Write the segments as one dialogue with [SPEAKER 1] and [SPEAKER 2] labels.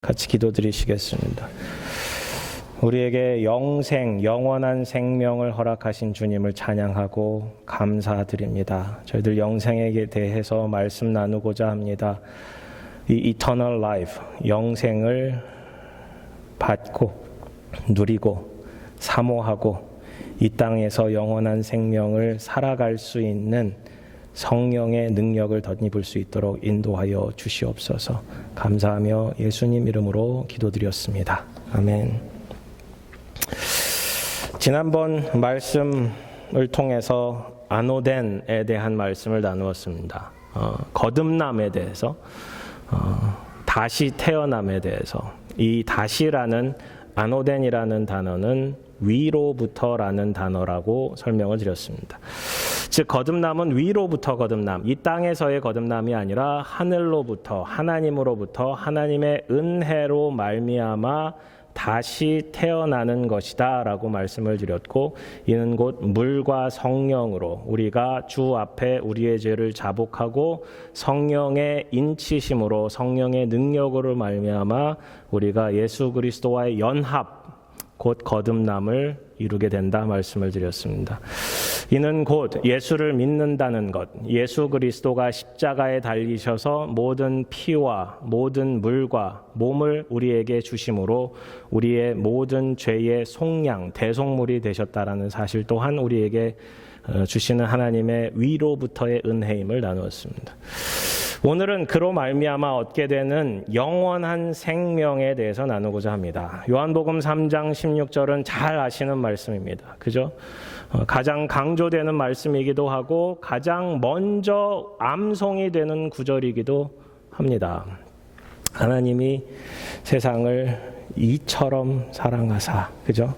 [SPEAKER 1] 같이 기도드리시겠습니다. 우리에게 영원한 생명을 허락하신 주님을 찬양하고 감사드립니다. 저희들 영생에 대해서 말씀 나누고자 합니다. 이 eternal life, 영생을 받고 누리고 사모하고 이 땅에서 영원한 생명을 살아갈 수 있는 성령의 능력을 덧입을 수 있도록 인도하여 주시옵소서. 감사하며 예수님 이름으로 기도드렸습니다. 아멘. 지난번 말씀을 통해서 아노덴에 대한 말씀을 나누었습니다. 거듭남에 대해서, 다시 태어남에 대해서. 이 다시라는 아노덴이라는 단어는 위로부터라는 단어라고 설명을 드렸습니다. 즉 거듭남은 위로부터 거듭남, 이 땅에서의 거듭남이 아니라 하늘로부터, 하나님으로부터 하나님의 은혜로 말미암아 다시 태어나는 것이다 라고 말씀을 드렸고, 이는 곧 물과 성령으로 우리가 주 앞에 우리의 죄를 자복하고 성령의 인치심으로 성령의 능력으로 말미암아 우리가 예수 그리스도와의 연합, 곧 거듭남을 이루게 된다 말씀을 드렸습니다. 이는 곧 예수를 믿는다는 것, 예수 그리스도가 십자가에 달리셔서 모든 피와 모든 물과 몸을 우리에게 주심으로 우리의 모든 죄의 속량, 대속물이 되셨다라는 사실 또한 우리에게 주시는 하나님의 위로부터의 은혜임을 나누었습니다. 오늘은 그로 말미암아 얻게 되는 영원한 생명에 대해서 나누고자 합니다. 요한복음 3장 16절은 잘 아시는 말씀입니다. 그죠? 가장 강조되는 말씀이기도 하고 가장 먼저 암송이 되는 구절이기도 합니다. 하나님이 세상을 이처럼 사랑하사, 그죠?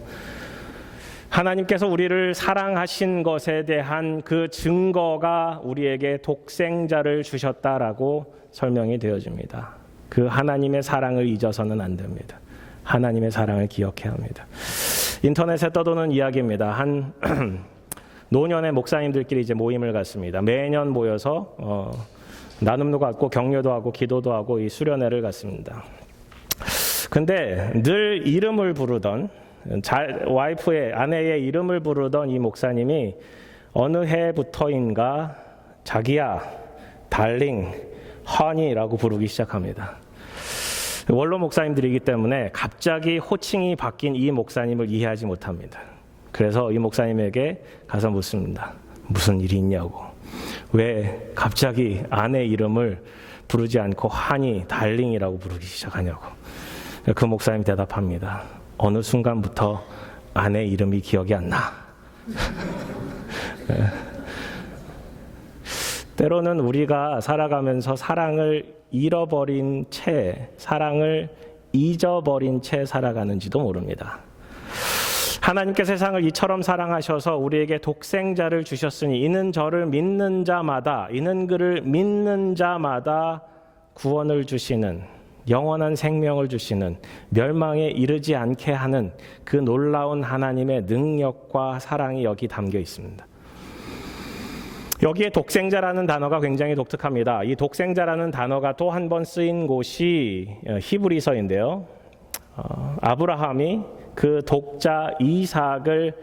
[SPEAKER 1] 하나님께서 우리를 사랑하신 것에 대한 그 증거가 우리에게 독생자를 주셨다라고 설명이 되어집니다. 그 하나님의 사랑을 잊어서는 안 됩니다. 하나님의 사랑을 기억해야 합니다. 인터넷에 떠도는 이야기입니다. 한 노년의 목사님들끼리 이제 모임을 갖습니다. 매년 모여서 나눔도 갖고 격려도 하고 기도도 하고 이 수련회를 갖습니다. 근데 늘 이름을 부르던 와이프의 아내의 이름을 부르던 이 목사님이 어느 해부터인가 자기야, 달링, 허니라고 부르기 시작합니다. 원로 목사님들이기 때문에 갑자기 호칭이 바뀐 이 목사님을 이해하지 못합니다. 그래서 이 목사님에게 가서 묻습니다. 무슨 일이 있냐고. 왜 갑자기 아내 이름을 부르지 않고 허니, 달링이라고 부르기 시작하냐고. 그 목사님이 대답합니다. 어느 순간부터 아내 이름이 기억이 안 나. 때로는 우리가 살아가면서 사랑을 잃어버린 채, 사랑을 잊어버린 채 살아가는지도 모릅니다. 하나님께 세상을 이처럼 사랑하셔서 우리에게 독생자를 주셨으니 이는 저를 믿는 자마다, 이는 그를 믿는 자마다 구원을 주시는, 영원한 생명을 주시는, 멸망에 이르지 않게 하는 그 놀라운 하나님의 능력과 사랑이 여기 담겨 있습니다. 여기에 독생자라는 단어가 굉장히 독특합니다. 이 독생자라는 단어가 또 한 번 쓰인 곳이 히브리서인데요. 아브라함이 그 독자 이삭을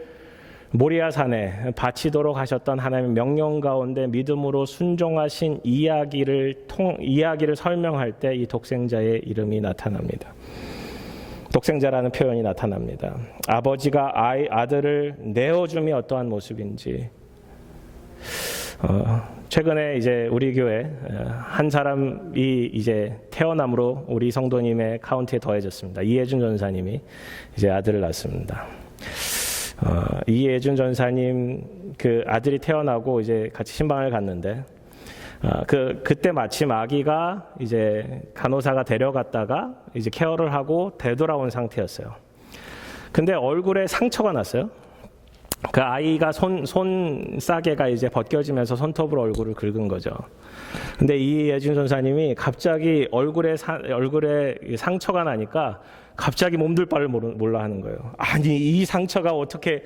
[SPEAKER 1] 모리아산에 바치도록 하셨던 하나님의 명령 가운데 믿음으로 순종하신 이야기를 설명할 때 이 독생자의 이름이 나타납니다. 독생자라는 표현이 나타납니다. 아버지가 아들을 내어줌이 어떠한 모습인지. 최근에 이제 우리 교회 한 사람이 이제 태어남으로 우리 성도님의 카운트에 더해졌습니다. 이혜준 전사님이 이제 아들을 낳습니다. 이예준 전사님 그 아들이 태어나고 이제 같이 신방을 갔는데 그때 마침 아기가 이제 간호사가 데려갔다가 이제 케어를 하고 되돌아온 상태였어요. 근데 얼굴에 상처가 났어요. 그 아이가 손 싸개가 이제 벗겨지면서 손톱으로 얼굴을 긁은 거죠. 근데 이 예준 전사님이 갑자기 얼굴에 상처가 나니까 갑자기 몸둘 바를 몰라 하는 거예요. 아니, 이 상처가 어떻게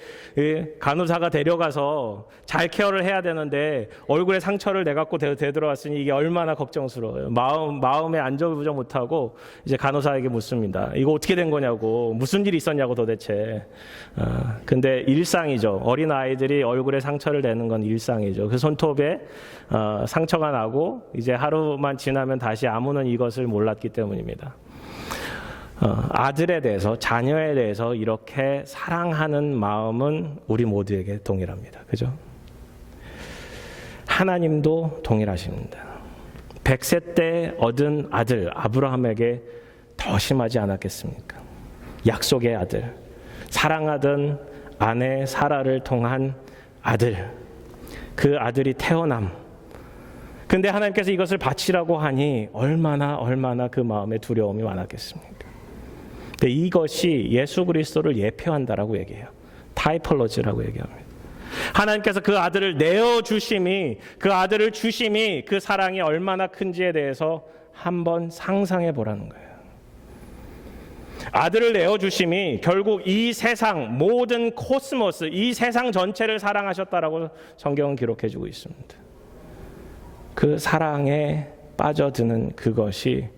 [SPEAKER 1] 간호사가 데려가서 잘 케어를 해야 되는데 얼굴에 상처를 내갖고 되돌아왔으니 이게 얼마나 걱정스러워요. 마음에 안절부절 못하고 이제 간호사에게 묻습니다. 이거 어떻게 된 거냐고, 무슨 일이 있었냐고 도대체. 근데 일상이죠. 어린 아이들이 얼굴에 상처를 내는 건 일상이죠. 그 손톱에 상처가 나고 이제 하루만 지나면 다시 아무는 이것을 몰랐기 때문입니다. 아들에 대해서, 자녀에 대해서 이렇게 사랑하는 마음은 우리 모두에게 동일합니다. 그죠? 하나님도 동일하십니다. 100세 때 얻은 아들 아브라함에게 더 심하지 않았겠습니까? 약속의 아들, 사랑하던 아내 사라를 통한 아들, 그 아들이 태어남. 근데 하나님께서 이것을 바치라고 하니 얼마나 그 마음에 두려움이 많았겠습니까? 이것이 예수 그리스도를 예표한다라고 얘기해요. 타이폴로지라고 얘기합니다. 하나님께서 그 아들을 내어주심이, 그 아들을 주심이 그 사랑이 얼마나 큰지에 대해서 한번 상상해 보라는 거예요. 아들을 내어주심이 결국 이 세상 모든 코스모스, 이 세상 전체를 사랑하셨다라고 성경은 기록해주고 있습니다. 그 사랑에 빠져드는 그것이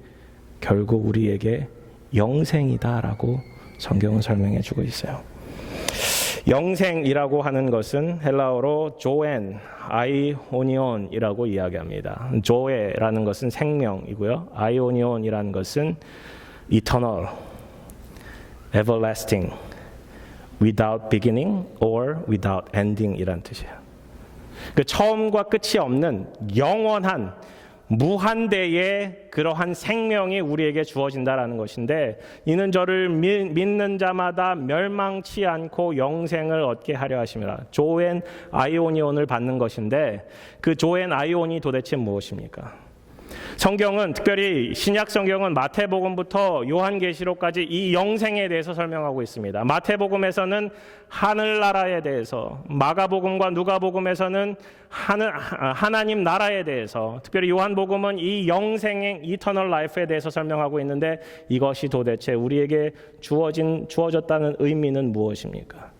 [SPEAKER 1] 결국 우리에게 영생이다라고 성경은 설명해 주고 있어요. 영생이라고 하는 것은 헬라어로 조엔, 아이오니온이라고 이야기합니다. 조에라는 것은 생명이고요. 아이오니온이라는 것은 eternal, everlasting, without beginning or without ending 이란 뜻이에요. 그 처음과 끝이 없는 영원한 무한대의 그러한 생명이 우리에게 주어진다라는 것인데, 이는 저를 믿는 자마다 멸망치 않고 영생을 얻게 하려 하심이라. 조엔 아이오니온을 받는 것인데, 그 조엔 아이온이 도대체 무엇입니까? 성경은, 특별히 신약 성경은 마태복음부터 요한계시록까지 이 영생에 대해서 설명하고 있습니다. 마태복음에서는 하늘나라에 대해서, 마가복음과 누가복음에서는 하나님 나라에 대해서, 특별히 요한복음은 이 영생의 이터널 라이프에 대해서 설명하고 있는데, 이것이 도대체 우리에게 주어졌다는 의미는 무엇입니까?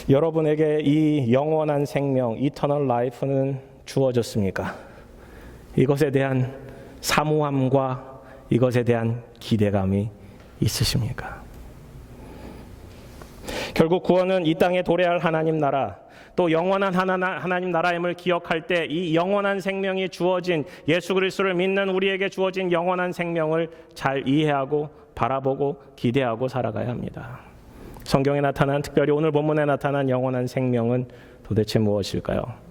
[SPEAKER 1] 여러분에게 이 영원한 생명, 이터널 라이프는 주어졌습니까? 이것에 대한 사모함과 이것에 대한 기대감이 있으십니까? 결국 구원은 이 땅에 도래할 하나님 나라, 또 영원한 하나님 나라임을 기억할 때 이 영원한 생명이 주어진, 예수 그리스도를 믿는 우리에게 주어진 영원한 생명을 잘 이해하고 바라보고 기대하고 살아가야 합니다. 성경에 나타난, 특별히 오늘 본문에 나타난 영원한 생명은 도대체 무엇일까요?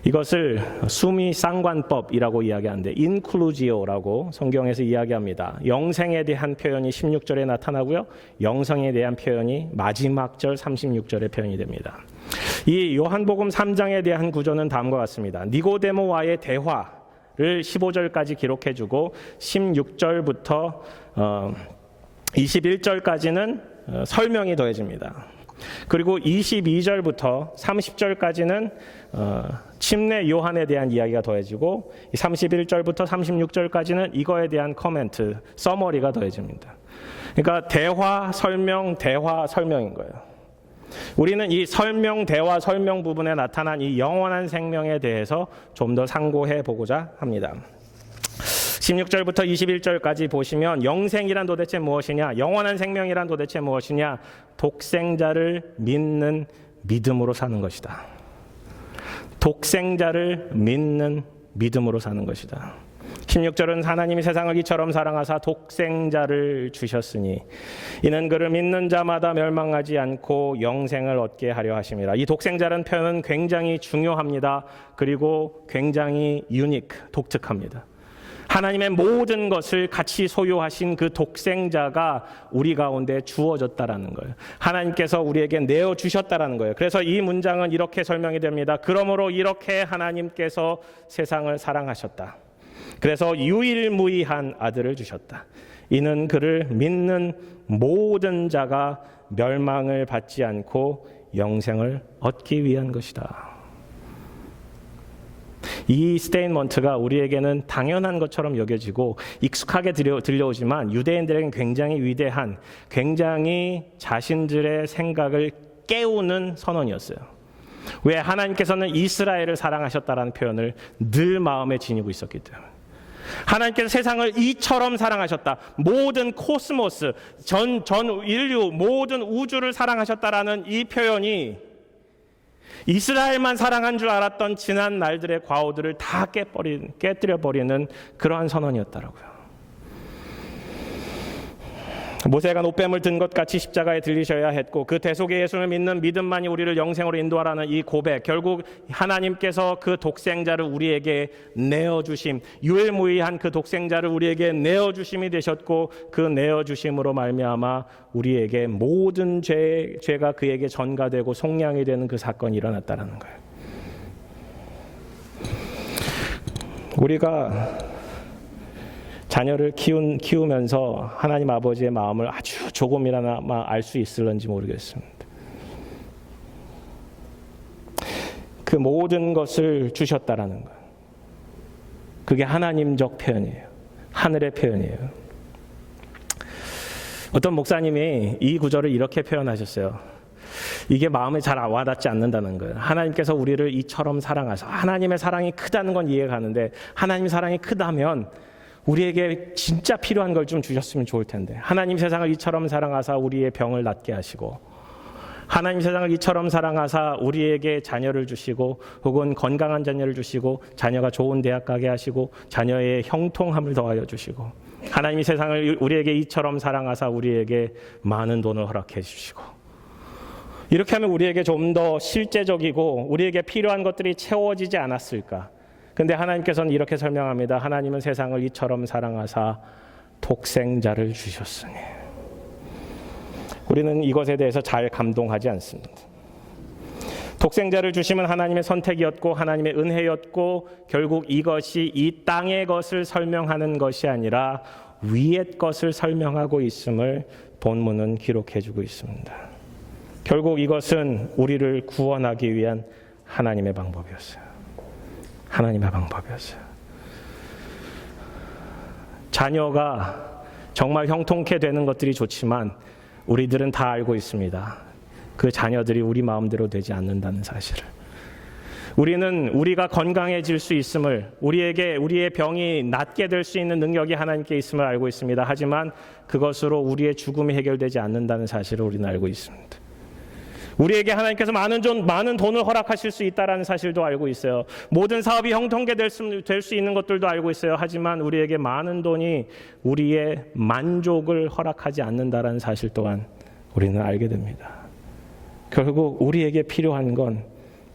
[SPEAKER 1] 이것을 수미 쌍관법이라고 이야기하는데, 인클루지오라고 성경에서 이야기합니다. 영생에 대한 표현이 16절에 나타나고요, 영생에 대한 표현이 마지막 절 36절에 표현이 됩니다. 이 요한복음 3장에 대한 구조는 다음과 같습니다. 니고데모와의 대화를 15절까지 기록해주고 16절부터 21절까지는 설명이 더해집니다. 그리고 22절부터 30절까지는 침례 요한에 대한 이야기가 더해지고 31절부터 36절까지는 이거에 대한 코멘트, 서머리가 더해집니다. 그러니까 대화, 설명인 거예요. 우리는 이 설명, 대화, 설명 부분에 나타난 이 영원한 생명에 대해서 좀 더 상고해 보고자 합니다. 16절부터 21절까지 보시면 영생이란 도대체 무엇이냐, 영원한 생명이란 도대체 무엇이냐, 독생자를 믿는 믿음으로 사는 것이다. 독생자를 믿는 믿음으로 사는 것이다. 16절은 하나님이 세상을 이처럼 사랑하사 독생자를 주셨으니 이는 그를 믿는 자마다 멸망하지 않고 영생을 얻게 하려 하심이라. 이 독생자라는 표현은 굉장히 중요합니다. 그리고 굉장히 독특합니다. 하나님의 모든 것을 같이 소유하신 그 독생자가 우리 가운데 주어졌다라는 거예요. 하나님께서 우리에게 내어주셨다라는 거예요. 그래서 이 문장은 이렇게 설명이 됩니다. 그러므로 이렇게 하나님께서 세상을 사랑하셨다. 그래서 유일무이한 아들을 주셨다. 이는 그를 믿는 모든 자가 멸망을 받지 않고 영생을 얻기 위한 것이다. 이 스테인먼트가 우리에게는 당연한 것처럼 여겨지고 익숙하게 들려오지만 유대인들에게는 굉장히 위대한, 굉장히 자신들의 생각을 깨우는 선언이었어요. 왜? 하나님께서는 이스라엘을 사랑하셨다라는 표현을 늘 마음에 지니고 있었기 때문에. 하나님께서 세상을 이처럼 사랑하셨다. 모든 코스모스, 전 인류, 모든 우주를 사랑하셨다라는 이 표현이 이스라엘만 사랑한 줄 알았던 지난 날들의 과오들을 다 깨뜨려버리는 그러한 선언이었더라고요. 모세가 노뱀을 든 것 같이 십자가에 들리셔야 했고 그 대속의 예수를 믿는 믿음만이 우리를 영생으로 인도하라는 이 고백, 결국 하나님께서 그 독생자를 우리에게 내어주심, 유일무이한 그 독생자를 우리에게 내어주심이 되셨고 그 내어주심으로 말미암아 우리에게 모든 죄가 그에게 전가되고 속량이 되는 그 사건이 일어났다는 거예요. 우리가 자녀를 키우면서 하나님 아버지의 마음을 아주 조금이나마 알 수 있을런지 모르겠습니다. 그 모든 것을 주셨다라는 거예요. 그게 하나님적 표현이에요. 하늘의 표현이에요. 어떤 목사님이 이 구절을 이렇게 표현하셨어요. 이게 마음에 잘 와닿지 않는다는 거예요. 하나님께서 우리를 이처럼 사랑하셔. 하나님의 사랑이 크다는 건 이해가 가는데 하나님의 사랑이 크다면 우리에게 진짜 필요한 걸 좀 주셨으면 좋을 텐데 하나님 세상을 이처럼 사랑하사 우리의 병을 낫게 하시고 하나님 세상을 이처럼 사랑하사 우리에게 자녀를 주시고 혹은 건강한 자녀를 주시고 자녀가 좋은 대학 가게 하시고 자녀의 형통함을 더하여 주시고 하나님이 세상을 우리에게 이처럼 사랑하사 우리에게 많은 돈을 허락해 주시고 이렇게 하면 우리에게 좀 더 실제적이고 우리에게 필요한 것들이 채워지지 않았을까? 근데 하나님께서는 이렇게 설명합니다. 하나님은 세상을 이처럼 사랑하사 독생자를 주셨으니. 우리는 이것에 대해서 잘 감동하지 않습니다. 독생자를 주심은 하나님의 선택이었고 하나님의 은혜였고 결국 이것이 이 땅의 것을 설명하는 것이 아니라 위의 것을 설명하고 있음을 본문은 기록해주고 있습니다. 결국 이것은 우리를 구원하기 위한 하나님의 방법이었어요. 하나님의 방법이었어요. 자녀가 정말 형통케 되는 것들이 좋지만 우리들은 다 알고 있습니다. 그 자녀들이 우리 마음대로 되지 않는다는 사실을. 우리는 우리가 건강해질 수 있음을, 우리의 병이 낫게 될 수 있는 능력이 하나님께 있음을 알고 있습니다. 하지만 그것으로 우리의 죽음이 해결되지 않는다는 사실을 우리는 알고 있습니다. 우리에게 하나님께서 많은 돈을 허락하실 수 있다는 사실도 알고 있어요. 모든 사업이 형통케 될 수 있는 것들도 알고 있어요. 하지만 우리에게 많은 돈이 우리의 만족을 허락하지 않는다는 사실 또한 우리는 알게 됩니다. 결국 우리에게 필요한 건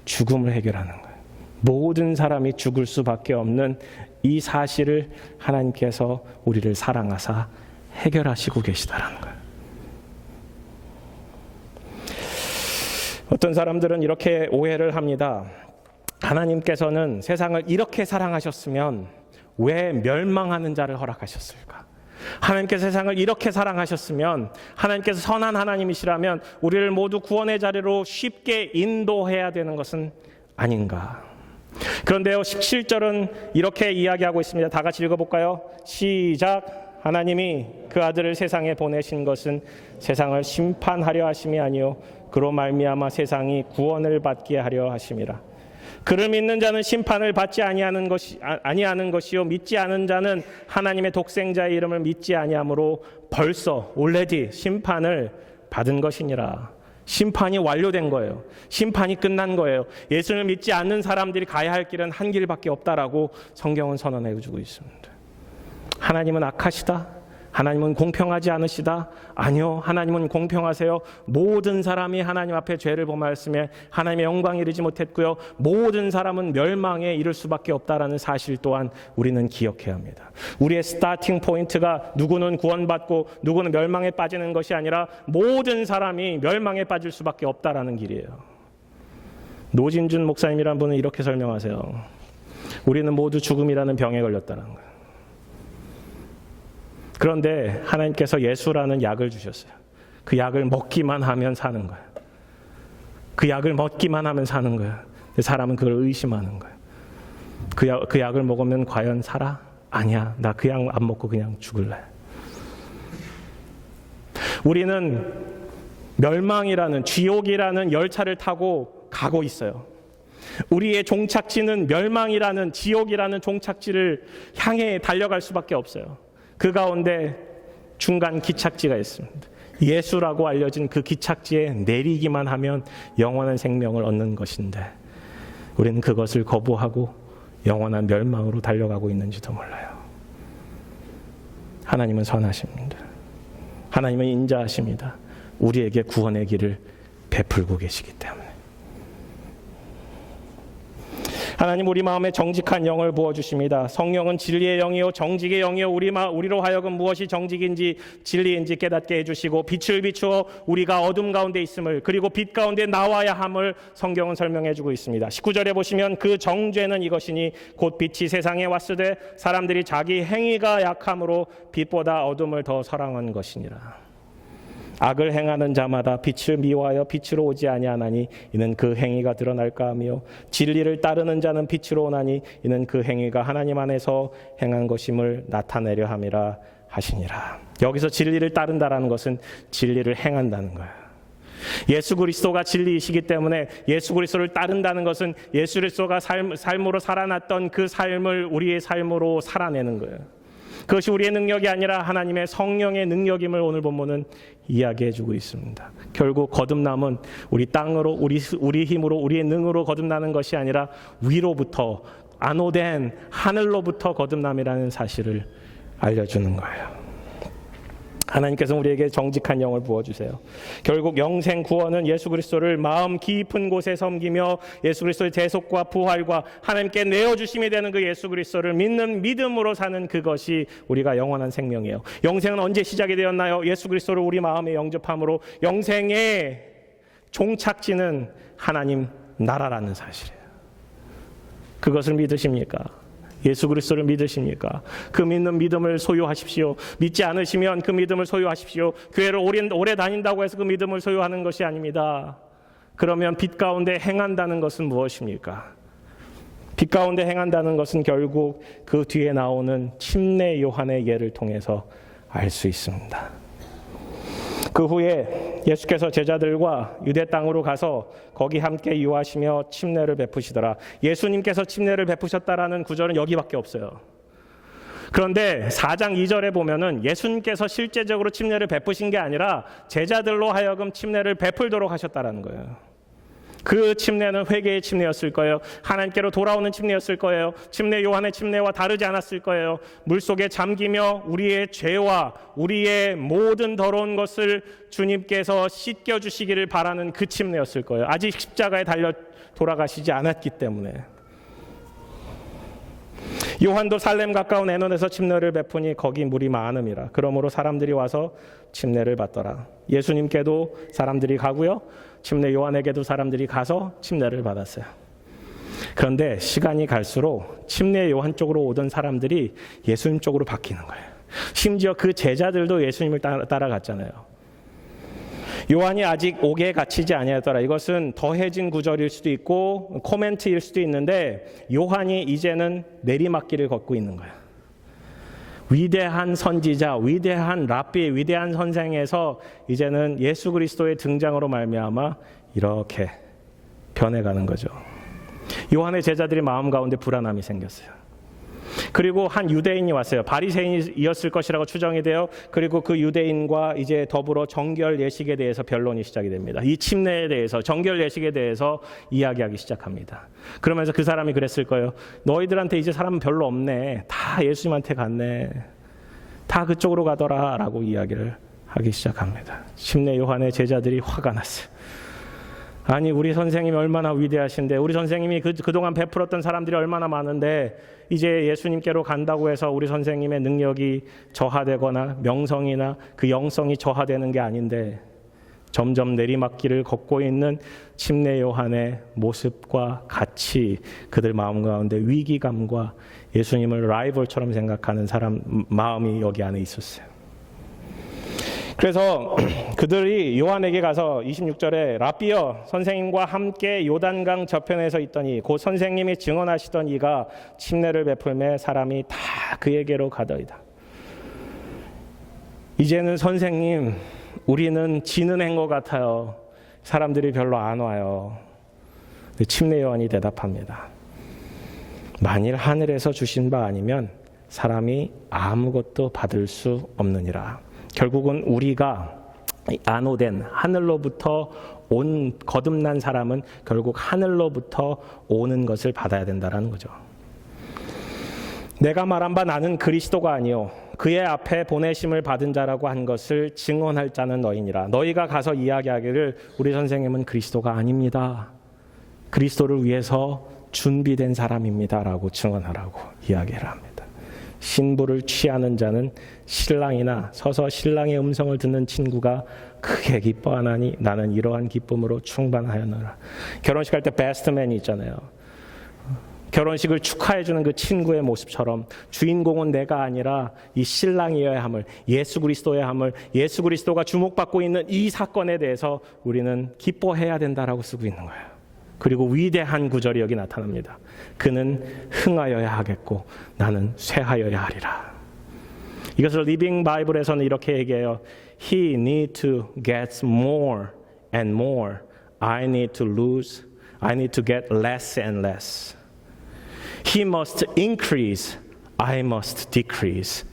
[SPEAKER 1] 죽음을 해결하는 거예요. 모든 사람이 죽을 수밖에 없는 이 사실을 하나님께서 우리를 사랑하사 해결하시고 계시다라는 거예요. 어떤 사람들은 이렇게 오해를 합니다. 하나님께서는 세상을 이렇게 사랑하셨으면 왜 멸망하는 자를 허락하셨을까? 하나님께서 세상을 이렇게 사랑하셨으면 하나님께서 선한 하나님이시라면 우리를 모두 구원의 자리로 쉽게 인도해야 되는 것은 아닌가? 그런데요, 17절은 이렇게 이야기하고 있습니다. 다 같이 읽어볼까요? 시작. 하나님이 그 아들을 세상에 보내신 것은 세상을 심판하려 하심이 아니요 그로 말미암아 세상이 구원을 받게 하려 하심이라. 그를 믿는 자는 심판을 받지 아니하는 것이요 믿지 않은 자는 하나님의 독생자의 이름을 믿지 아니하므로 벌써 already 심판을 받은 것이니라. 심판이 완료된 거예요. 심판이 끝난 거예요. 예수를 믿지 않는 사람들이 가야 할 길은 한 길밖에 없다라고 성경은 선언해 주고 있습니다. 하나님은 악하시다? 하나님은 공평하지 않으시다? 아니요, 하나님은 공평하세요. 모든 사람이 하나님 앞에 죄를 범하였으며 하나님의 영광에 이르지 못했고요. 모든 사람은 멸망에 이를 수밖에 없다라는 사실 또한 우리는 기억해야 합니다. 우리의 스타팅 포인트가 누구는 구원받고 누구는 멸망에 빠지는 것이 아니라 모든 사람이 멸망에 빠질 수밖에 없다라는 길이에요. 노진준 목사님이라는 분은 이렇게 설명하세요. 우리는 모두 죽음이라는 병에 걸렸다는 거예요. 그런데 하나님께서 예수라는 약을 주셨어요. 그 약을 먹기만 하면 사는 거야. 그 약을 먹기만 하면 사는 거야. 사람은 그걸 의심하는 거야. 그 약을 먹으면 과연 살아? 아니야. 나 그 약 안 먹고 그냥 죽을래. 우리는 멸망이라는, 지옥이라는 열차를 타고 가고 있어요. 우리의 종착지는 멸망이라는, 지옥이라는 종착지를 향해 달려갈 수밖에 없어요. 그 가운데 중간 기착지가 있습니다. 예수라고 알려진 그 기착지에 내리기만 하면 영원한 생명을 얻는 것인데 우리는 그것을 거부하고 영원한 멸망으로 달려가고 있는지도 몰라요. 하나님은 선하십니다. 하나님은 인자하십니다. 우리에게 구원의 길을 베풀고 계시기 때문에. 하나님 우리 마음에 정직한 영을 부어주십니다. 성령은 진리의 영이요 정직의 영이요 우리로 하여금 무엇이 정직인지 진리인지 깨닫게 해주시고 빛을 비추어 우리가 어둠 가운데 있음을, 그리고 빛 가운데 나와야 함을 성경은 설명해주고 있습니다. 19절에 보시면 그 정죄는 이것이니 곧 빛이 세상에 왔으되 사람들이 자기 행위가 약함으로 빛보다 어둠을 더 사랑한 것이니라. 악을 행하는 자마다 빛을 미워하여 빛으로 오지 아니하나니 이는 그 행위가 드러날까 하며 진리를 따르는 자는 빛으로 오나니 이는 그 행위가 하나님 안에서 행한 것임을 나타내려 함이라 하시니라. 여기서 진리를 따른다라는 것은 진리를 행한다는 거예요. 예수 그리스도가 진리이시기 때문에 예수 그리스도를 따른다는 것은 예수 그리스도가 삶으로 살아났던 그 삶을 우리의 삶으로 살아내는 거예요. 그것이 우리의 능력이 아니라 하나님의 성령의 능력임을 오늘 본문은 이야기해주고 있습니다. 결국 거듭남은 우리 땅으로, 우리 힘으로, 우리의 능으로 거듭나는 것이 아니라 위로부터, 안호된 하늘로부터 거듭남이라는 사실을 알려주는 거예요. 하나님께서 우리에게 정직한 영을 부어주세요. 결국 영생 구원은 예수 그리스도를 마음 깊은 곳에 섬기며 예수 그리스도의 대속과 부활과 하나님께 내어주심이 되는 그 예수 그리스도를 믿는 믿음으로 사는 그것이 우리가 영원한 생명이에요. 영생은 언제 시작이 되었나요? 예수 그리스도를 우리 마음에 영접함으로. 영생의 종착지는 하나님 나라라는 사실이에요. 그것을 믿으십니까? 예수 그리스도를 믿으십니까? 그 믿는 믿음을 소유하십시오. 믿지 않으시면 그 믿음을 소유하십시오. 교회를 오래 다닌다고 해서 그 믿음을 소유하는 것이 아닙니다. 그러면 빛 가운데 행한다는 것은 무엇입니까? 빛 가운데 행한다는 것은 결국 그 뒤에 나오는 침례 요한의 예를 통해서 알 수 있습니다. 그 후에 예수께서 제자들과 유대 땅으로 가서 거기 함께 유하시며 침례를 베푸시더라. 예수님께서 침례를 베푸셨다라는 구절은 여기밖에 없어요. 그런데 4장 2절에 보면은 예수님께서 실제적으로 침례를 베푸신 게 아니라 제자들로 하여금 침례를 베풀도록 하셨다라는 거예요. 그 침례는 회개의 침례였을 거예요. 하나님께로 돌아오는 침례였을 거예요. 침례 요한의 침례와 다르지 않았을 거예요. 물속에 잠기며 우리의 죄와 우리의 모든 더러운 것을 주님께서 씻겨주시기를 바라는 그 침례였을 거예요. 아직 십자가에 달려 돌아가시지 않았기 때문에. 요한도 살렘 가까운 에논에서 침례를 베푸니 거기 물이 많음이라. 그러므로 사람들이 와서 침례를 받더라. 예수님께도 사람들이 가고요, 침례 요한에게도 사람들이 가서 침례를 받았어요. 그런데 시간이 갈수록 침례 요한 쪽으로 오던 사람들이 예수님 쪽으로 바뀌는 거예요. 심지어 그 제자들도 예수님을 따라갔잖아요. 요한이 아직 옥에 갇히지 아니하더라. 이것은 더해진 구절일 수도 있고 코멘트일 수도 있는데 요한이 이제는 내리막길을 걷고 있는 거예요. 위대한 선지자, 위대한 랍비, 위대한 선생에서 이제는 예수 그리스도의 등장으로 말미암아 이렇게 변해가는 거죠. 요한의 제자들이 마음 가운데 불안함이 생겼어요. 그리고 한 유대인이 왔어요. 바리새인이었을 것이라고 추정이 돼요. 그리고 그 유대인과 이제 더불어 정결 예식에 대해서 변론이 시작이 됩니다. 이 침례에 대해서, 정결 예식에 대해서 이야기하기 시작합니다. 그러면서 그 사람이 그랬을 거예요. 너희들한테 이제 사람은 별로 없네. 다 예수님한테 갔네. 다 그쪽으로 가더라 라고 이야기를 하기 시작합니다. 침례 요한의 제자들이 화가 났어요. 아니, 우리 선생님이 얼마나 위대하신데, 우리 선생님이 그동안 베풀었던 사람들이 얼마나 많은데 이제 예수님께로 간다고 해서 우리 선생님의 능력이 저하되거나 명성이나 그 영성이 저하되는 게 아닌데, 점점 내리막길을 걷고 있는 침례 요한의 모습과 같이 그들 마음 가운데 위기감과 예수님을 라이벌처럼 생각하는 사람 마음이 여기 안에 있었어요. 그래서 그들이 요한에게 가서 26절에 라비여 선생님과 함께 요단강 저편에 서 있더니 곧 선생님이 증언하시던 이가 침례를 베풀매 사람이 다 그에게로 가더이다. 이제는 선생님, 우리는 지는 행 것 같아요. 사람들이 별로 안 와요. 침례 요한이 대답합니다. 만일 하늘에서 주신 바 아니면 사람이 아무것도 받을 수 없느니라. 결국은 우리가 안오된 하늘로부터 온 거듭난 사람은 결국 하늘로부터 오는 것을 받아야 된다는 거죠. 내가 말한 바 나는 그리스도가 아니요 그의 앞에 보내심을 받은 자라고 한 것을 증언할 자는 너희니라. 너희가 가서 이야기하기를 우리 선생님은 그리스도가 아닙니다. 그리스도를 위해서 준비된 사람입니다. 라고 증언하라고 이야기를 합니다. 신부를 취하는 자는 신랑이나 서서 신랑의 음성을 듣는 친구가 크게 기뻐하나니 나는 이러한 기쁨으로 충만하였노라. 결혼식 할 때 베스트맨이 있잖아요. 결혼식을 축하해주는 그 친구의 모습처럼 주인공은 내가 아니라 이 신랑이어야 함을, 예수 그리스도의 함을, 예수 그리스도가 주목받고 있는 이 사건에 대해서 우리는 기뻐해야 된다라고 쓰고 있는 거예요. 그리고 위대한 구절이 여기 나타납니다. 그는 흥하여야 하겠고 나는 쇠하여야 하리라. 이것을 리빙 바이블에서는 이렇게 얘기해요. He need to get more and more. I need to get less and less. He must increase, I must decrease.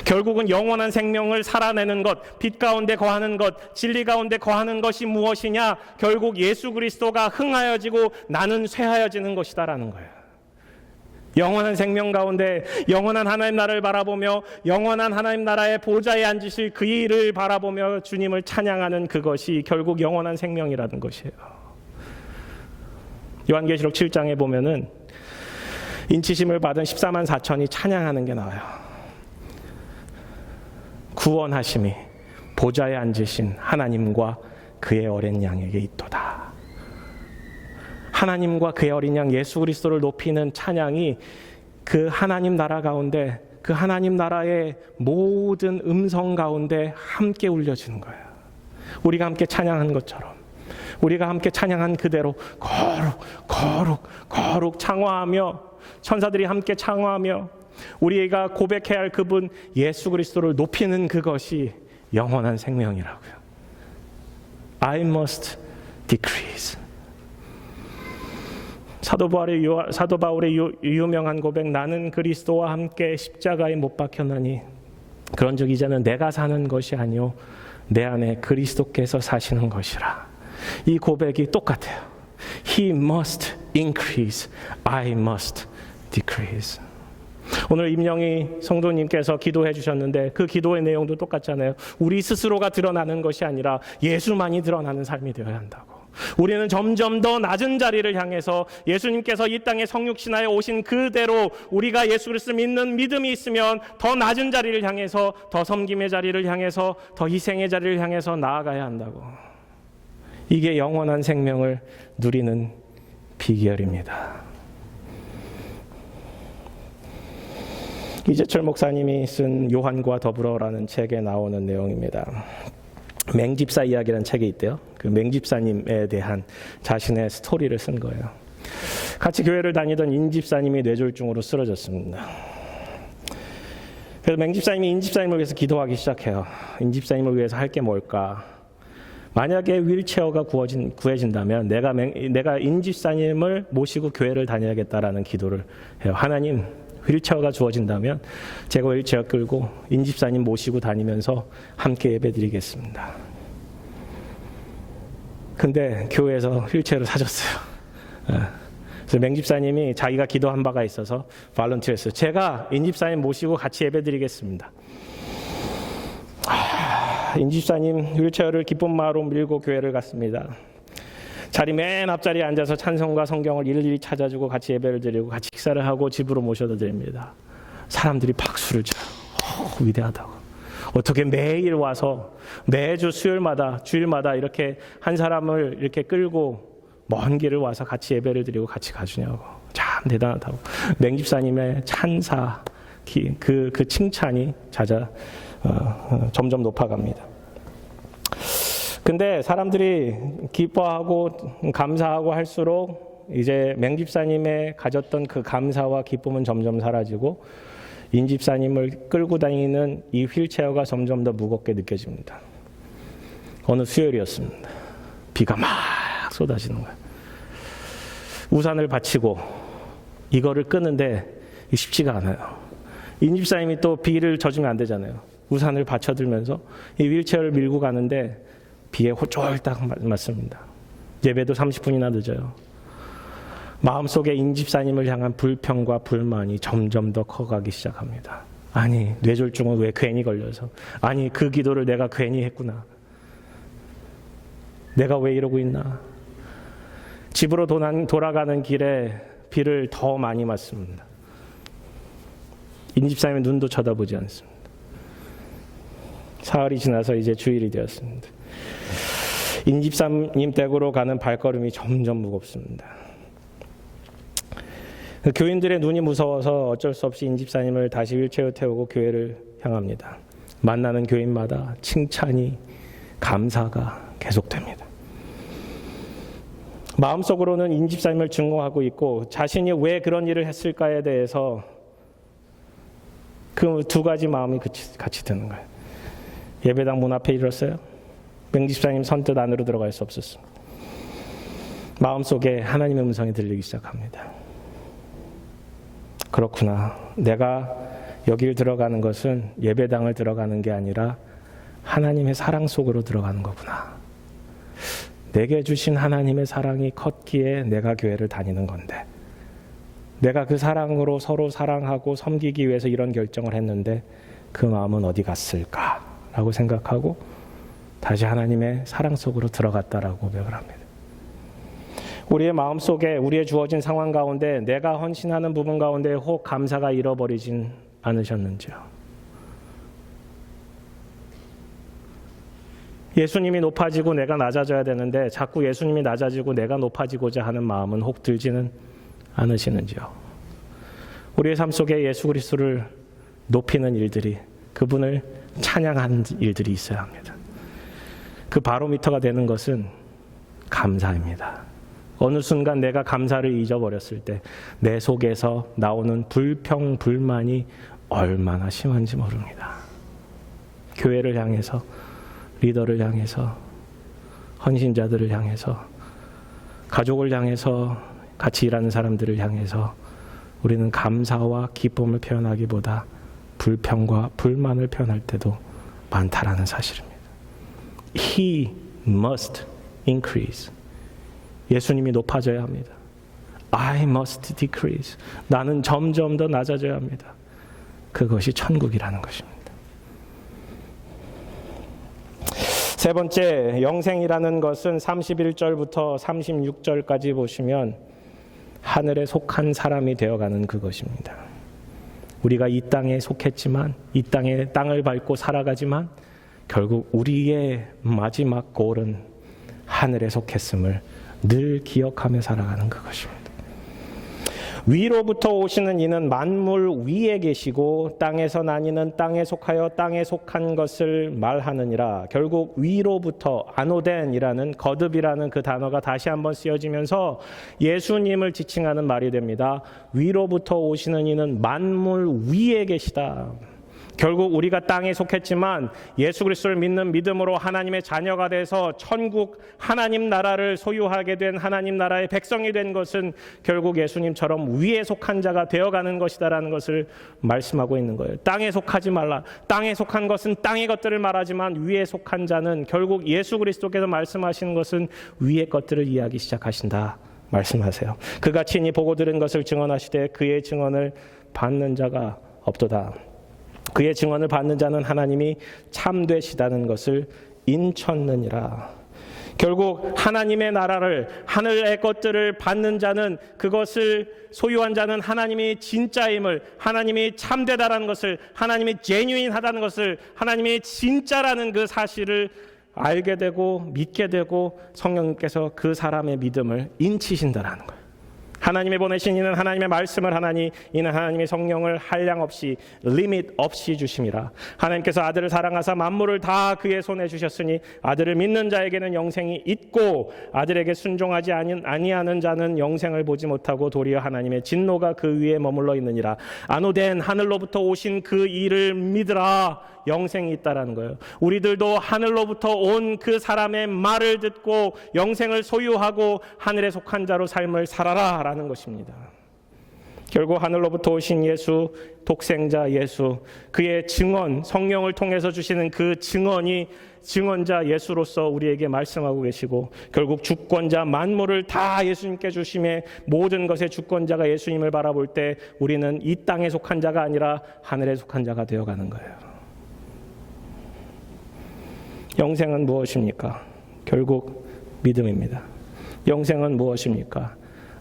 [SPEAKER 1] 결국은 영원한 생명을 살아내는 것, 빛 가운데 거하는 것, 진리 가운데 거하는 것이 무엇이냐? 결국 예수 그리스도가 흥하여지고 나는 쇠하여지는 것이다라는 거예요. 영원한 생명 가운데 영원한 하나님 나라를 바라보며 영원한 하나님 나라의 보좌에 앉으실 그 일을 바라보며 주님을 찬양하는 그것이 결국 영원한 생명이라는 것이에요. 요한계시록 7장에 보면은 인치심을 받은 14만 4천이 찬양하는 게 나와요. 구원하심이 보좌에 앉으신 하나님과 그의 어린 양에게 있도다. 하나님과 그의 어린 양 예수 그리스도를 높이는 찬양이 그 하나님 나라 가운데, 그 하나님 나라의 모든 음성 가운데 함께 울려지는 거예요. 우리가 함께 찬양한 것처럼, 우리가 함께 찬양한 그대로 거룩 창화하며, 천사들이 함께 창화하며 우리가 고백해야 할 그분 예수 그리스도를 높이는 그것이 영원한 생명이라고요. I must decrease. 사도 바울의 유명한 고백, 나는 그리스도와 함께 십자가에 못 박혔나니 그런즉 이제는 내가 사는 것이 아니요 내 안에 그리스도께서 사시는 것이라. 이 고백이 똑같아요. He must increase, I must decrease. 오늘 임영희 성도님께서 기도해 주셨는데 그 기도의 내용도 똑같잖아요. 우리 스스로가 드러나는 것이 아니라 예수만이 드러나는 삶이 되어야 한다고. 우리는 점점 더 낮은 자리를 향해서 예수님께서 이 땅에 성육신하여 오신 그대로 우리가 예수 그리스도를 믿는 믿음이 있으면 더 낮은 자리를 향해서, 더 섬김의 자리를 향해서, 더 희생의 자리를 향해서 나아가야 한다고. 이게 영원한 생명을 누리는 비결입니다. 이재철 목사님이 쓴 요한과 더불어라는 책에 나오는 내용입니다. 맹집사 이야기라는 책이 있대요. 그 맹집사님에 대한 자신의 스토리를 쓴 거예요. 같이 교회를 다니던 인집사님이 뇌졸중으로 쓰러졌습니다. 그래서 맹집사님이 인집사님을 위해서 기도하기 시작해요. 인집사님을 위해서 할 게 뭘까? 만약에 휠체어가 구해진다면 내가 인집사님을 모시고 교회를 다녀야겠다라는 기도를 해요. 하나님, 휠체어가 주어진다면 제가 휠체어 끌고 인집사님 모시고 다니면서 함께 예배드리겠습니다. 근데 교회에서 휠체어를 사줬어요. 그래서 맹집사님이 자기가 기도한 바가 있어서 발런티어했어요. 제가 인집사님 모시고 같이 예배드리겠습니다. 인집사님 휠체어를 기쁜 마음으로 밀고 교회를 갔습니다. 자리 맨 앞자리에 앉아서 찬송과 성경을 일일이 찾아주고 같이 예배를 드리고 같이 식사를 하고 집으로 모셔다 드립니다. 사람들이 박수를 쳐요. 위대하다고. 어떻게 매일 와서 매주 수요일마다 주일마다 이렇게 한 사람을 이렇게 끌고 먼 길을 와서 같이 예배를 드리고 같이 가주냐고. 참 대단하다고. 맹집사님의 찬사, 그 칭찬이 점점 높아갑니다. 근데 사람들이 기뻐하고 감사하고 할수록 이제 맹집사님의 가졌던 그 감사와 기쁨은 점점 사라지고 인집사님을 끌고 다니는 이 휠체어가 점점 더 무겁게 느껴집니다. 어느 수요일이었습니다. 비가 막 쏟아지는 거예요. 우산을 받치고 이거를 끄는데 쉽지가 않아요. 인집사님이 또 비를 젖으면 안 되잖아요. 우산을 받쳐들면서 이 휠체어를 밀고 가는데 비에 홀딱 맞습니다. 예배도 30분이나 늦어요. 마음속에 인집사님을 향한 불평과 불만이 점점 더 커가기 시작합니다. 아니, 뇌졸중은 왜 괜히 걸려서, 아니, 그 기도를 내가 괜히 했구나, 내가 왜 이러고 있나. 집으로 돌아가는 길에 비를 더 많이 맞습니다. 인집사님의 눈도 쳐다보지 않습니다. 사흘이 지나서 이제 주일이 되었습니다. 인집사님 댁으로 가는 발걸음이 점점 무겁습니다. 교인들의 눈이 무서워서 어쩔 수 없이 인집사님을 다시 휠체어 태우고 교회를 향합니다. 만나는 교인마다 칭찬이, 감사가 계속됩니다. 마음속으로는 인집사님을 증오하고 있고 자신이 왜 그런 일을 했을까에 대해서 그 두 가지 마음이 같이 드는 거예요. 예배당 문 앞에 이르렀어요. 맹집사님 선뜻 안으로 들어갈 수 없었습니다. 마음속에 하나님의 음성이 들리기 시작합니다. 그렇구나. 내가 여길 들어가는 것은 예배당을 들어가는 게 아니라 하나님의 사랑 속으로 들어가는 거구나. 내게 주신 하나님의 사랑이 컸기에 내가 교회를 다니는 건데, 내가 그 사랑으로 서로 사랑하고 섬기기 위해서 이런 결정을 했는데 그 마음은 어디 갔을까라고 생각하고 다시 하나님의 사랑 속으로 들어갔다라고 고백을 합니다. 우리의 마음속에 우리의 주어진 상황 가운데 내가 헌신하는 부분 가운데 혹 감사가 잃어버리진 않으셨는지요? 예수님이 높아지고 내가 낮아져야 되는데 자꾸 예수님이 낮아지고 내가 높아지고자 하는 마음은 혹 들지는 않으시는지요? 우리의 삶 속에 예수 그리스도를 높이는 일들이, 그분을 찬양하는 일들이 있어야 합니다. 그 바로미터가 되는 것은 감사입니다. 어느 순간 내가 감사를 잊어버렸을 때 내 속에서 나오는 불평, 불만이 얼마나 심한지 모릅니다. 교회를 향해서, 리더를 향해서, 헌신자들을 향해서, 가족을 향해서, 같이 일하는 사람들을 향해서 우리는 감사와 기쁨을 표현하기보다 불평과 불만을 표현할 때도 많다라는 사실입니다. He must increase. 예수님이 높아져야 합니다. I must decrease. 나는 점점 더 낮아져야 합니다. 그것이 천국이라는 것입니다. 세 번째, 영생이라는 것은 31절부터 36절까지 보시면 하늘에 속한 사람이 되어가는 그것입니다. 우리가 이 땅에 속했지만, 이 땅을 밟고 살아가지만 결국 우리의 마지막 골은 하늘에 속했음을 늘 기억하며 살아가는 그것입니다. 위로부터 오시는 이는 만물 위에 계시고 땅에서 난 이는 땅에 속하여 땅에 속한 것을 말하느니라. 결국 위로부터, 아노덴이라는, 거듭이라는 그 단어가 다시 한번 쓰여지면서 예수님을 지칭하는 말이 됩니다. 위로부터 오시는 이는 만물 위에 계시다. 결국 우리가 땅에 속했지만 예수 그리스도를 믿는 믿음으로 하나님의 자녀가 돼서 천국 하나님 나라를 소유하게 된 하나님 나라의 백성이 된 것은 결국 예수님처럼 위에 속한 자가 되어가는 것이다라는 것을 말씀하고 있는 거예요. 땅에 속하지 말라. 땅에 속한 것은 땅의 것들을 말하지만 위에 속한 자는 결국 예수 그리스도께서 말씀하시는 것은 위의 것들을 이해하기 시작하신다 말씀하세요. 그가 친히 보고 들은 것을 증언하시되 그의 증언을 받는 자가 없도다. 그의 증언을 받는 자는 하나님이 참되시다는 것을 인쳤느니라. 결국 하나님의 나라를, 하늘의 것들을 받는 자는, 그것을 소유한 자는 하나님이 진짜임을, 하나님이 참되다라는 것을, 하나님이 제뉴인하다는 것을, 하나님이 진짜라는 그 사실을 알게 되고 믿게 되고 성령님께서 그 사람의 믿음을 인치신다라는 거예요. 하나님의 보내신 이는 하나님의 말씀을 하나니 이는 하나님의 성령을 한량 없이 리밋 없이 주심이라. 하나님께서 아들을 사랑하사 만물을 다 그의 손에 주셨으니 아들을 믿는 자에게는 영생이 있고 아들에게 순종하지 아니하는 자는 영생을 보지 못하고 도리어 하나님의 진노가 그 위에 머물러 있느니라. 안오된 하늘로부터 오신 그 이를 믿으라. 영생이 있다라는 거예요. 우리들도 하늘로부터 온 그 사람의 말을 듣고 영생을 소유하고 하늘에 속한 자로 삶을 살아라 라는 것입니다. 결국 하늘로부터 오신 예수, 독생자 예수, 그의 증언, 성령을 통해서 주시는 그 증언이 증언자 예수로서 우리에게 말씀하고 계시고, 결국 주권자 만물을 다 예수님께 주심에 모든 것의 주권자가 예수님을 바라볼 때 우리는 이 땅에 속한 자가 아니라 하늘에 속한 자가 되어가는 거예요. 영생은 무엇입니까? 결국 믿음입니다. 영생은 무엇입니까?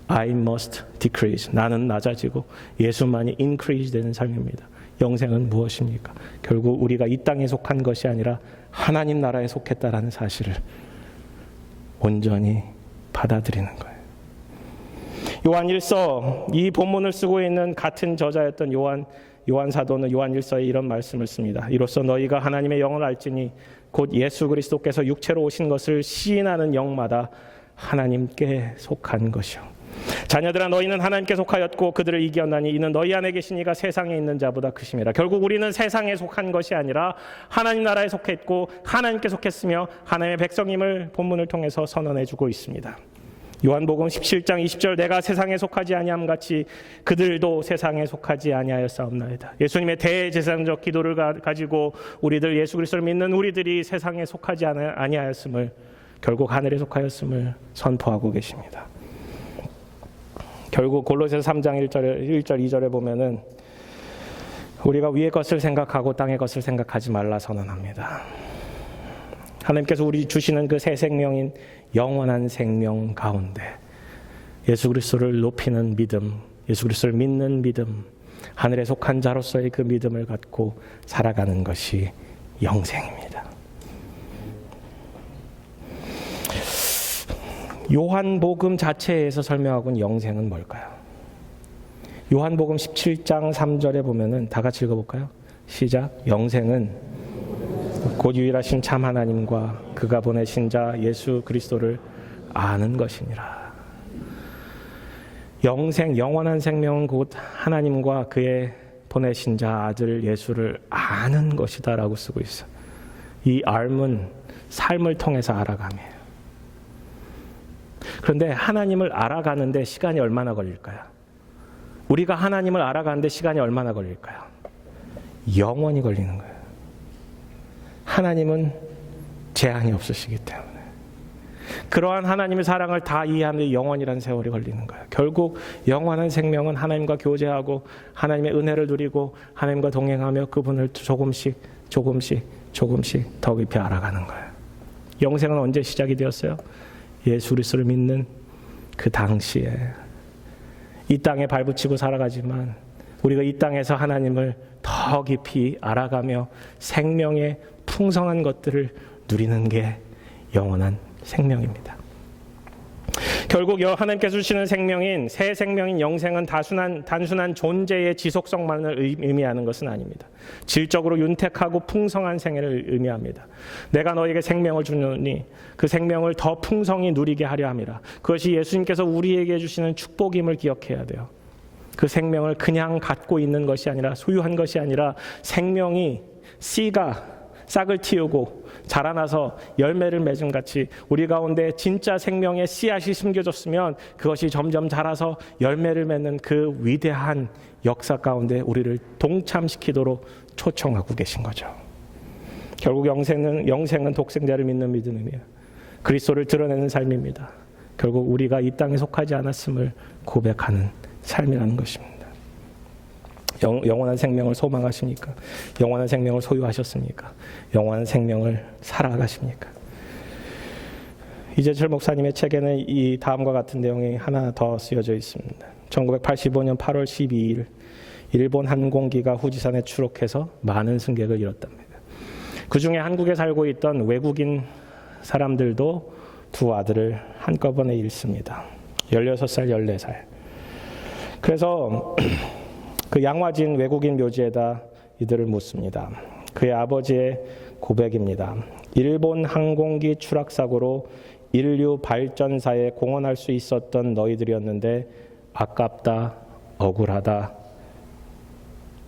[SPEAKER 1] I must decrease. 나는 낮아지고 예수만이 increase 되는 삶입니다. 영생은 무엇입니까? 결국 우리가 이 땅에 속한 것이 아니라 하나님 나라에 속했다라는 사실을 온전히 받아들이는 거예요. 요한일서, 이 본문을 쓰고 있는 같은 저자였던 요한 사도는 요한일서에 이런 말씀을 씁니다. 이로써 너희가 하나님의 영을 알지니 곧 예수 그리스도께서 육체로 오신 것을 시인하는 영마다 하나님께 속한 것이요. 자녀들아 너희는 하나님께 속하였고 그들을 이겼나니 이는 너희 안에 계신 이가 세상에 있는 자보다 크심이라. 결국 우리는 세상에 속한 것이 아니라 하나님 나라에 속했고 하나님께 속했으며 하나님의 백성임을 본문을 통해서 선언해주고 있습니다. 요한복음 17장 20절 내가 세상에 속하지 아니함 같이 그들도 세상에 속하지 아니하였사옵나이다. 예수님의 대제사장적 기도를 가지고 우리들 예수 그리스도를 믿는 우리들이 세상에 속하지 아니하였음을, 결국 하늘에 속하였음을 선포하고 계십니다. 결국 골로새서 3장 1절 2절에 보면은 우리가 위의 것을 생각하고 땅의 것을 생각하지 말라 선언합니다. 하나님께서 우리 주시는 그 새 생명인 영원한 생명 가운데 예수 그리스도를 높이는 믿음, 예수 그리스도를 믿는 믿음, 하늘에 속한 자로서의 그 믿음을 갖고 살아가는 것이 영생입니다. 요한복음 자체에서 설명하고 있는 영생은 뭘까요? 요한복음 17장 3절에 보면은 다 같이 읽어볼까요? 시작. 영생은 곧 유일하신 참 하나님과 그가 보내신 자 예수 그리스도를 아는 것이니라. 영생, 영원한 생명은 곧 하나님과 그의 보내신 자 아들 예수를 아는 것이다 라고 쓰고 있어. 이 알은 삶을 통해서 알아감이에요. 그런데 하나님을 알아가는데 시간이 얼마나 걸릴까요? 우리가 하나님을 알아가는데 시간이 얼마나 걸릴까요? 영원히 걸리는 거예요. 하나님은 제한이 없으시기 때문에 그러한 하나님의 사랑을 다 이해하는데 영원이라는 세월이 걸리는 거예요. 결국 영원한 생명은 하나님과 교제하고 하나님의 은혜를 누리고 하나님과 동행하며 그분을 조금씩 더 깊이 알아가는 거예요. 영생은 언제 시작이 되었어요? 예수 그리스도를 믿는 그 당시에. 이 땅에 발붙이고 살아가지만 우리가 이 땅에서 하나님을 더 깊이 알아가며 생명의 풍성한 것들을 누리는 게 영원한 생명입니다. 결국 하나님께서 주시는 생명인 새 생명인 영생은 단순한 존재의 지속성만을 의미하는 것은 아닙니다. 질적으로 윤택하고 풍성한 생애를 의미합니다. 내가 너에게 생명을 주노니 그 생명을 더 풍성히 누리게 하려 함이라. 그것이 예수님께서 우리에게 주시는 축복임을 기억해야 돼요. 그 생명을 그냥 갖고 있는 것이 아니라, 소유한 것이 아니라, 생명이 씨가 싹을 틔우고 자라나서 열매를 맺은 같이 우리 가운데 진짜 생명의 씨앗이 심겨졌으면 그것이 점점 자라서 열매를 맺는 그 위대한 역사 가운데 우리를 동참시키도록 초청하고 계신 거죠. 결국 영생은 독생자를 믿는 믿음이며 그리스도를 드러내는 삶입니다. 결국 우리가 이 땅에 속하지 않았음을 고백하는 삶이라는 것입니다. 영원한 생명을 소망하십니까? 영원한 생명을 소유하셨습니까? 영원한 생명을 살아가십니까? 이재철 목사님의 책에는 이 다음과 같은 내용이 하나 더 쓰여져 있습니다. 1985년 8월 12일 일본 항공기가 후지산에 추락해서 많은 승객을 잃었답니다. 그 중에 한국에 살고 있던 외국인 사람들도 두 아들을 한꺼번에 잃습니다. 16살, 14살. 그래서 그 양화진 외국인 묘지에다 이들을 묻습니다. 그의 아버지의 고백입니다. 일본 항공기 추락 사고로 인류 발전사에 공헌할 수 있었던 너희들이었는데 아깝다, 억울하다,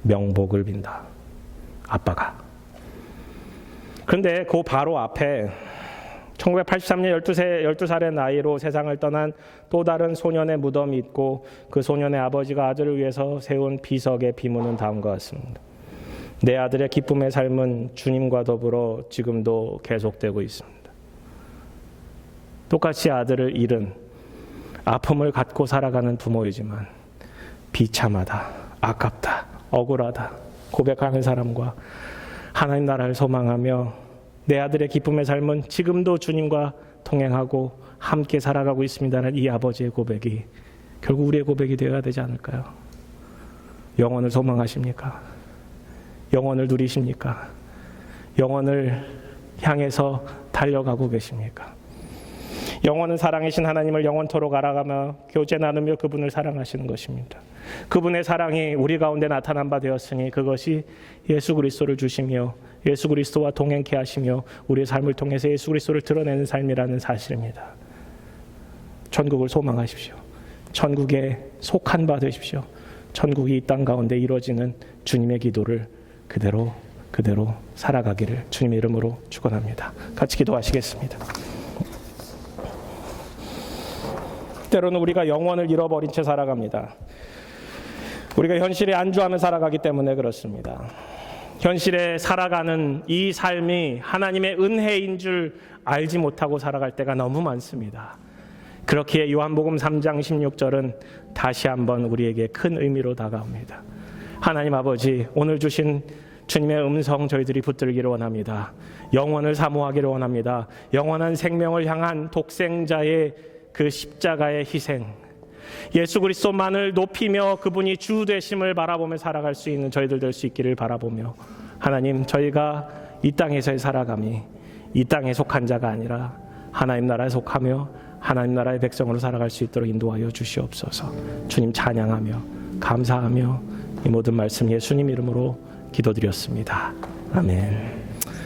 [SPEAKER 1] 명복을 빈다. 아빠가. 그런데 그 바로 앞에 1983년 12살의 나이로 세상을 떠난 또 다른 소년의 무덤이 있고 그 소년의 아버지가 아들을 위해서 세운 비석의 비문은 다음과 같습니다. 내 아들의 기쁨의 삶은 주님과 더불어 지금도 계속되고 있습니다. 똑같이 아들을 잃은 아픔을 갖고 살아가는 부모이지만 비참하다, 아깝다, 억울하다 고백하는 사람과 하나님 나라를 소망하며 내 아들의 기쁨의 삶은 지금도 주님과 동행하고 함께 살아가고 있습니다는 이 아버지의 고백이 결국 우리의 고백이 되어야 되지 않을까요? 영원을 소망하십니까? 영원을 누리십니까? 영원을 향해서 달려가고 계십니까? 영원은 사랑이신 하나님을 영원토록 알아가며 교제 나누며 그분을 사랑하시는 것입니다. 그분의 사랑이 우리 가운데 나타난 바 되었으니 그것이 예수 그리스도를 주시며 예수 그리스도와 동행케 하시며 우리의 삶을 통해서 예수 그리스도를 드러내는 삶이라는 사실입니다. 천국을 소망하십시오. 천국에 속한 바 되십시오. 천국이 이 땅 가운데 이루어지는 주님의 기도를 그대로 살아가기를 주님의 이름으로 축원합니다. 같이 기도하시겠습니다. 때로는 우리가 영원을 잃어버린 채 살아갑니다. 우리가 현실에 안주하며 살아가기 때문에 그렇습니다. 현실에 살아가는 이 삶이 하나님의 은혜인 줄 알지 못하고 살아갈 때가 너무 많습니다. 그렇기에 요한복음 3장 16절은 다시 한번 우리에게 큰 의미로 다가옵니다. 하나님 아버지, 오늘 주신 주님의 음성 저희들이 붙들기를 원합니다. 영원을 사모하기를 원합니다. 영원한 생명을 향한 독생자의 그 십자가의 희생, 예수 그리스도만을 높이며 그분이 주 되심을 바라보며 살아갈 수 있는 저희들 될 수 있기를 바라보며 하나님, 저희가 이 땅에서의 살아감이 이 땅에 속한 자가 아니라 하나님 나라에 속하며 하나님 나라의 백성으로 살아갈 수 있도록 인도하여 주시옵소서. 주님 찬양하며 감사하며 이 모든 말씀 예수님 이름으로 기도드렸습니다. 아멘.